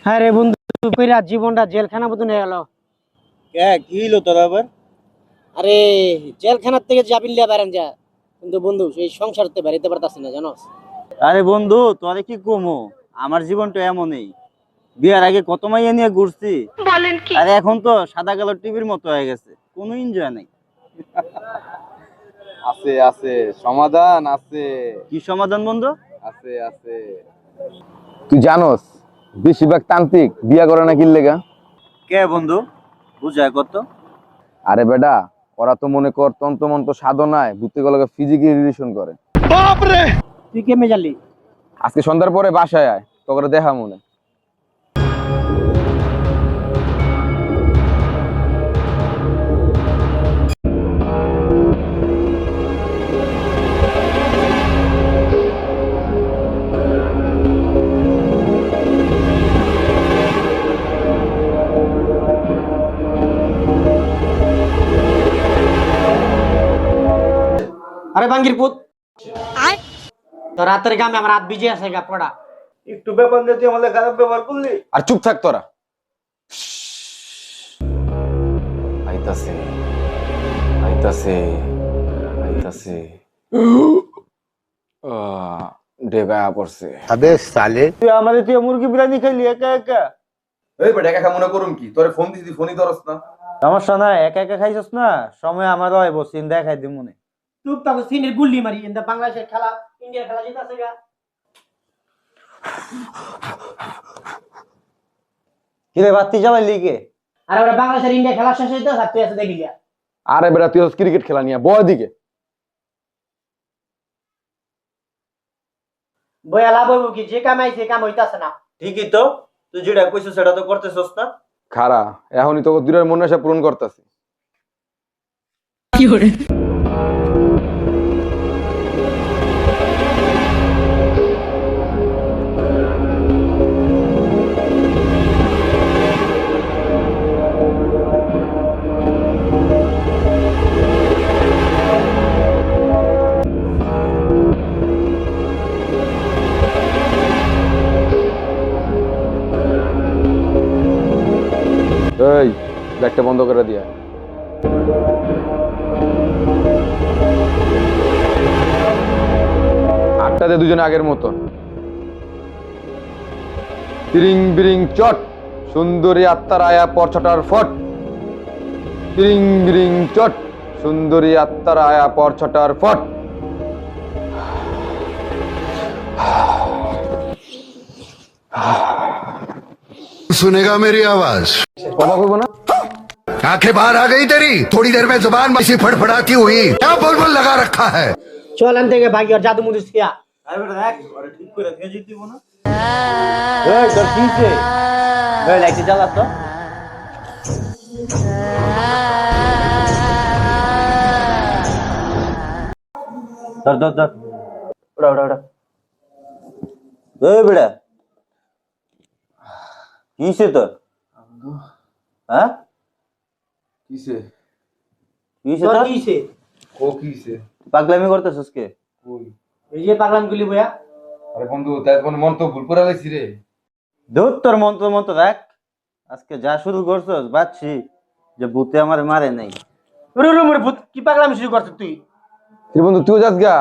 হ্যাঁ রে বন্ধু, কইরা জীবনটা জেলখানা মতন হয়ে গেল। কি হইলো তোর আবার? আরে জেলখানার থেকে যাবিল্লা বাইরান যা, কিন্তু বন্ধু সেই সংসারতে বেরোতে পারতাছি না, জানোস? আরে বন্ধু, তোরে কি কমো, আমার জীবনটা এমনই। বিয়ার আগে কত মাইয়া নিয়ে ঘুরছি, বলেন কি? আর এখন তো সাদা কালো টিভির মতো হয়ে গেছে, কোনো এনজয় নাই। আছে আছে, সমাধান আছে। কি সমাধান বন্ধু? আছে আছে। তুই জানোস বেশিরভাগ তান্ত্রিক বিয়া করে না কিল লেগা? কে বন্ধু, বুঝায় কত? আরে বেটা, ওরা তো মনে কর তন্ত্র মন্ত্র সাধনায় ভূতে গলাকে ফিজিক্যাল রিলেশন করে। তুই কেমনে জানলি? আজকে সন্ধ্যার পরে বাসায় আয়, তোকে দেখা মনে। আরে বাঙ্গির পুত, তোর রাতের গামে আমার রাত বিজে আছে গা পড়া। একটু ব্যাপার দিয়ে তুই আমাদের খারাপ ব্যবহার করলি। আর চুপ থাক তোরা। আইতাছে আইতাছে আইতাছে। ডেগায়া পড়ছে। अबे साले তুই আমাদের তুই মুরগি বিরিয়ানি খাইলি একা একা। এই বেটা, একা মনে করুম কি? তোরে ফোন দিছি, ফোনই ধরস না। সমস্যা নাই, একা একা খাইছস না, সময় আমার হয় বসিন দেখাই দি মনে। তুই তাকে সিনের গুল্লি মারি, ইন্দা বাংলাদেশের খেলা ইন্ডিয়ার খেলা জিতাছে গা। কিরে বাতি জ্বালাইলি কে? আরে ওরা বাংলাদেশের ইন্ডিয়া খেলা শেষ হইতো, আর তুই আছে দেখি গিয়া। আরে বেটা, তুই ক্রিকেট খেলা নিয়ে বয় দিকে। বইয়া লাভ হইব কি? যে কামাই সে কাম হইতাছে না। ঠিকই তো, তুই যেটা কইছিস সেটা তো করতেছস না। খারা, এখনই তোকে দূরের মনে আশা পূরণ করতেছি। এই ব্যাগটা বন্ধ করে দিয়া। আটটাতে দুজনে আগের মতন। তিরিং বিরিং চট, সুন্দরী আত্মার আয়া পরছটার ফট। তিরিং বিরিং চট, সুন্দরী আত্মার আয়া পরছটার ফট। सुनेगा मेरी आवाज? অবাক হইব না? आंखें बाहर आ गई तेरी? थोड़ी देर में जुबान ऐसी फड़फड़ाती हुई क्या बुलबुल लगा रखा है? চল আন থেকে ভাগি আর জাদু মুদু শিয়া। আরে বেটা দেখ, ওরে ঠিক করে দিয়ে জিতবো না। এই তোর কিছে? এই লাইট জ্বালা তো। ধর ধর ধর, ওড়া ওড়া ওড়া। এই বেটা, কিছে তোর? হ্যাঁ কিসে? কিছে তোর তোর? কি হইছে? ও কিসে? পাগলামি করতেছস কে? কই? এই যে পাগলাম গুলি বইয়া। আরে বন্ধু, তাই কোন মন তো ভুল করে লাইছি রে। ধুর তোর মন্ত্র মন্ত্র দেখ, আজকে যা শুরু করছস বাচ্ছি যে ভূতে আমার মারে নাই। ওরে ওরে মোরে ভূত, কি পাগলামি শুরু করছিস তুই? বন্ধু তুইও যাস গা।